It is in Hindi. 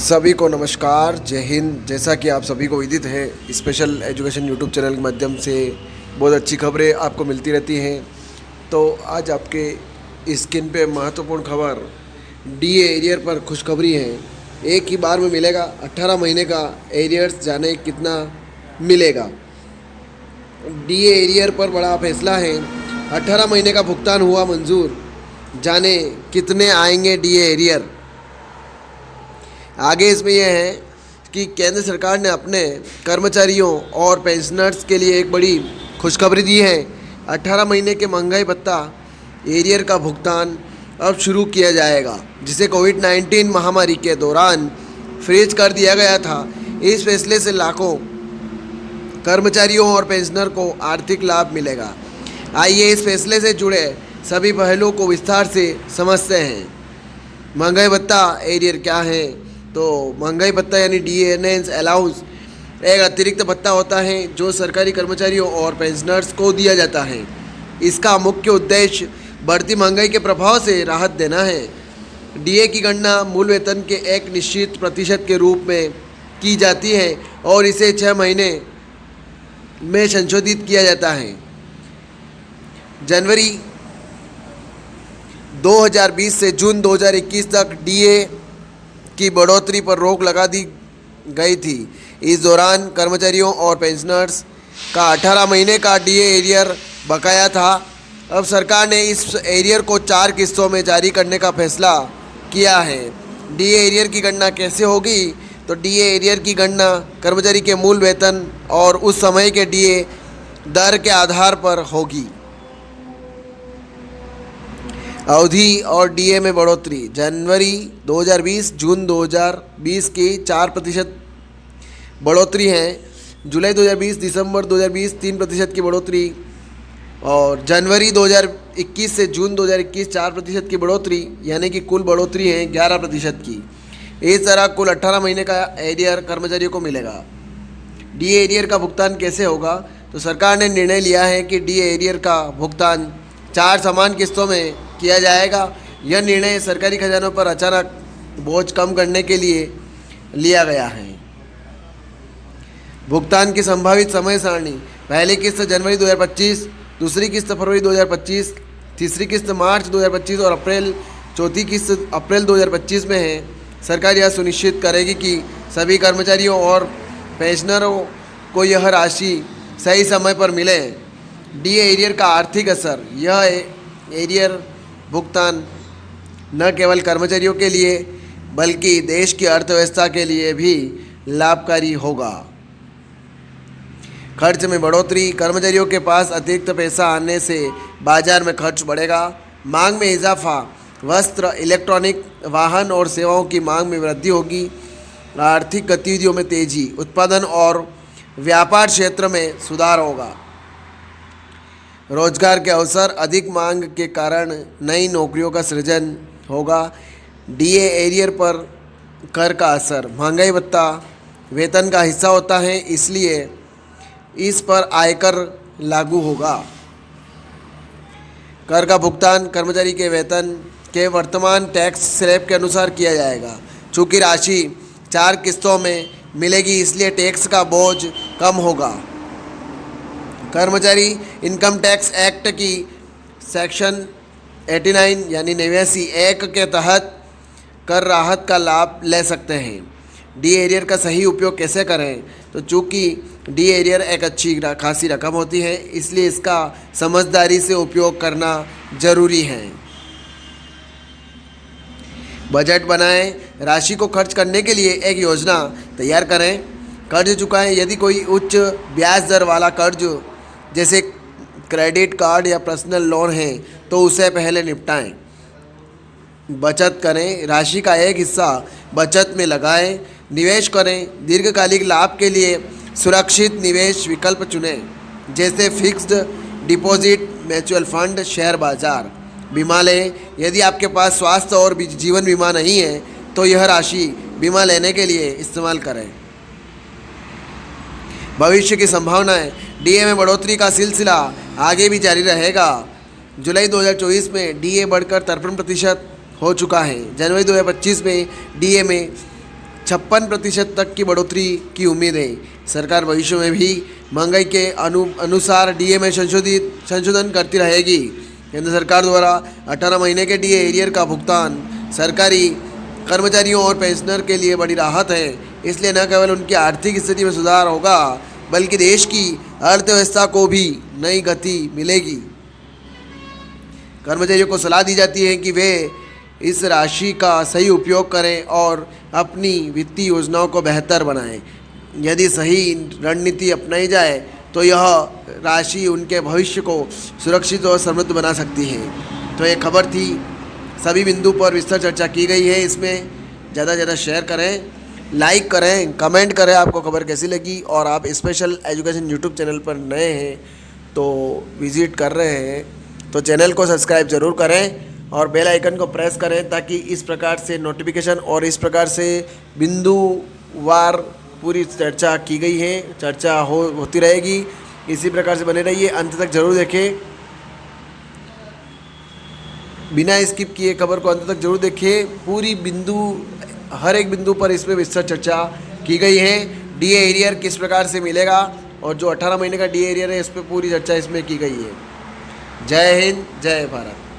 सभी को नमस्कार, जय हिंद। जैसा कि आप सभी को विदित है, स्पेशल एजुकेशन यूट्यूब चैनल के माध्यम से बहुत अच्छी खबरें आपको मिलती रहती हैं। तो आज आपके स्क्रीन पे महत्वपूर्ण खबर डीए एरियर पर खुशखबरी है। एक ही बार में मिलेगा 18 महीने का एरियर्स, जाने कितना मिलेगा। डीए एरियर पर बड़ा फैसला है, 18 महीने का भुगतान हुआ मंजूर, जाने कितने आएंगे डीए एरियर। आगे इसमें यह है कि केंद्र सरकार ने अपने कर्मचारियों और पेंशनर्स के लिए एक बड़ी खुशखबरी दी है। 18 महीने के महंगाई भत्ता एरियर का भुगतान अब शुरू किया जाएगा, जिसे कोविड-19 महामारी के दौरान फ्रीज कर दिया गया था। इस फैसले से लाखों कर्मचारियों और पेंशनर को आर्थिक लाभ मिलेगा। आइए इस फैसले से जुड़े सभी पहलुओं को विस्तार से समझते हैं। महंगाई भत्ता एरियर क्या है? तो महंगाई भत्ता यानी डीएनएस अलाउंस एक अतिरिक्त भत्ता होता है जो सरकारी कर्मचारियों और पेंशनर्स को दिया जाता है। इसका मुख्य उद्देश्य बढ़ती महंगाई के प्रभाव से राहत देना है। डीए की गणना मूल वेतन के एक निश्चित प्रतिशत के रूप में की जाती है और इसे 6 महीने में संशोधित किया जाता है। जनवरी 2020 से जून 2021 तक डीए की बढ़ोतरी पर रोक लगा दी गई थी। इस दौरान कर्मचारियों और पेंशनर्स का 18 महीने का डीए एरियर बकाया था। अब सरकार ने इस एरियर को 4 किस्तों में जारी करने का फैसला किया है। डीए एरियर की गणना कैसे होगी? तो डीए एरियर की गणना कर्मचारी के मूल वेतन और उस समय के डीए दर के आधार पर होगी। अवधि और डीए में बढ़ोतरी जनवरी 2020 जून 2020 की 4% बढ़ोतरी है। जुलाई 2020 दिसंबर 2020 3% की बढ़ोतरी और जनवरी 2021 से जून 2021 4% की बढ़ोतरी, यानी कि कुल बढ़ोतरी है 11% की। इस तरह कुल 18 महीने का एरियर कर्मचारियों को मिलेगा। डीए एरियर का भुगतान कैसे होगा? तो सरकार ने निर्णय लिया है कि डीए एरियर का भुगतान 4 समान किस्तों में किया जाएगा। यह निर्णय सरकारी खजानों पर अचानक बोझ कम करने के लिए लिया गया है। भुगतान की संभावित समय सारणी: पहली किस्त जनवरी 2025, दूसरी किस्त फरवरी 2025, तीसरी किस्त मार्च 2025 और चौथी किस्त अप्रैल 2025 में है। सरकार यह सुनिश्चित करेगी कि सभी कर्मचारियों और पेंशनरों को यह राशि सही समय पर मिले। डीए एरियर का आर्थिक असर: यह एरियर भुगतान न केवल कर्मचारियों के लिए बल्कि देश की अर्थव्यवस्था के लिए भी लाभकारी होगा। खर्च में बढ़ोतरी: कर्मचारियों के पास अतिरिक्त पैसा आने से बाजार में खर्च बढ़ेगा। मांग में इजाफा: वस्त्र, इलेक्ट्रॉनिक, वाहन और सेवाओं की मांग में वृद्धि होगी। आर्थिक गतिविधियों में तेजी: उत्पादन और व्यापार क्षेत्र में सुधार होगा। रोजगार के अवसर: अधिक मांग के कारण नई नौकरियों का सृजन होगा। डीए एरियर पर कर का असर: महंगाई भत्ता वेतन का हिस्सा होता है, इसलिए इस पर आयकर लागू होगा। कर का भुगतान कर्मचारी के वेतन के वर्तमान टैक्स स्लैब के अनुसार किया जाएगा। चूँकि राशि 4 किस्तों में मिलेगी, इसलिए टैक्स का बोझ कम होगा। कर्मचारी इनकम टैक्स एक्ट की सेक्शन 89 यानी 89 एक के तहत कर राहत का लाभ ले सकते हैं। डीए एरियर का सही उपयोग कैसे करें? तो चूँकि डीए एरियर एक अच्छी खासी रकम होती है, इसलिए इसका समझदारी से उपयोग करना जरूरी है। बजट बनाएं, राशि को खर्च करने के लिए एक योजना तैयार करें। कर्ज चुकाएं: यदि कोई उच्च ब्याज दर वाला कर्ज जैसे क्रेडिट कार्ड या पर्सनल लोन है तो उसे पहले निपटाएं। बचत करें: राशि का एक हिस्सा बचत में लगाएं। निवेश करें: दीर्घकालिक लाभ के लिए सुरक्षित निवेश विकल्प चुनें, जैसे fixed deposit, mutual fund, share बाजार। बीमा लें: यदि आपके पास स्वास्थ्य और जीवन बीमा नहीं है तो यह राशि बीमा लेने के लिए इस्तेमाल करें। भविष्य की संभावनाएं: डीए में बढ़ोतरी का सिलसिला आगे भी जारी रहेगा। जुलाई 2024 में डीए बढ़कर 53% हो चुका है। जनवरी 2025 में डीए में 56% तक की बढ़ोतरी की उम्मीद है। सरकार भविष्य में भी महंगाई के अनुसार डीए में संशोधन करती रहेगी। केंद्र सरकार द्वारा 18 महीने के डीए एरियर का भुगतान सरकारी कर्मचारियों और पेंशनर के लिए बड़ी राहत है। इसलिए न केवल उनकी आर्थिक स्थिति में सुधार होगा, बल्कि देश की अर्थव्यवस्था को भी नई गति मिलेगी। कर्मचारियों को सलाह दी जाती है कि वे इस राशि का सही उपयोग करें और अपनी वित्तीय योजनाओं को बेहतर बनाएं। यदि सही रणनीति अपनाई जाए तो यह राशि उनके भविष्य को सुरक्षित और समृद्ध बना सकती है। तो ये खबर थी, सभी बिंदु पर विस्तार चर्चा की गई है। इसमें ज़्यादा से ज़्यादा शेयर करें, लाइक करें, कमेंट करें आपको खबर कैसी लगी। और आप स्पेशल एजुकेशन यूट्यूब चैनल पर नए हैं तो विज़िट कर रहे हैं तो चैनल को सब्सक्राइब ज़रूर करें और बेल आइकन को प्रेस करें, ताकि इस प्रकार से नोटिफिकेशन और इस प्रकार से बिंदुवार पूरी चर्चा की गई है, चर्चा होती रहेगी। इसी प्रकार से बने रहिए, अंत तक जरूर देखें, बिना स्किप किए खबर को अंत तक जरूर देखें। पूरी हर एक बिंदु पर इसमें विस्तृत चर्चा की गई है। डीए एरियर किस प्रकार से मिलेगा और जो 18 महीने का डीए एरियर है इस पर पूरी चर्चा इसमें की गई है। जय हिंद, जय भारत।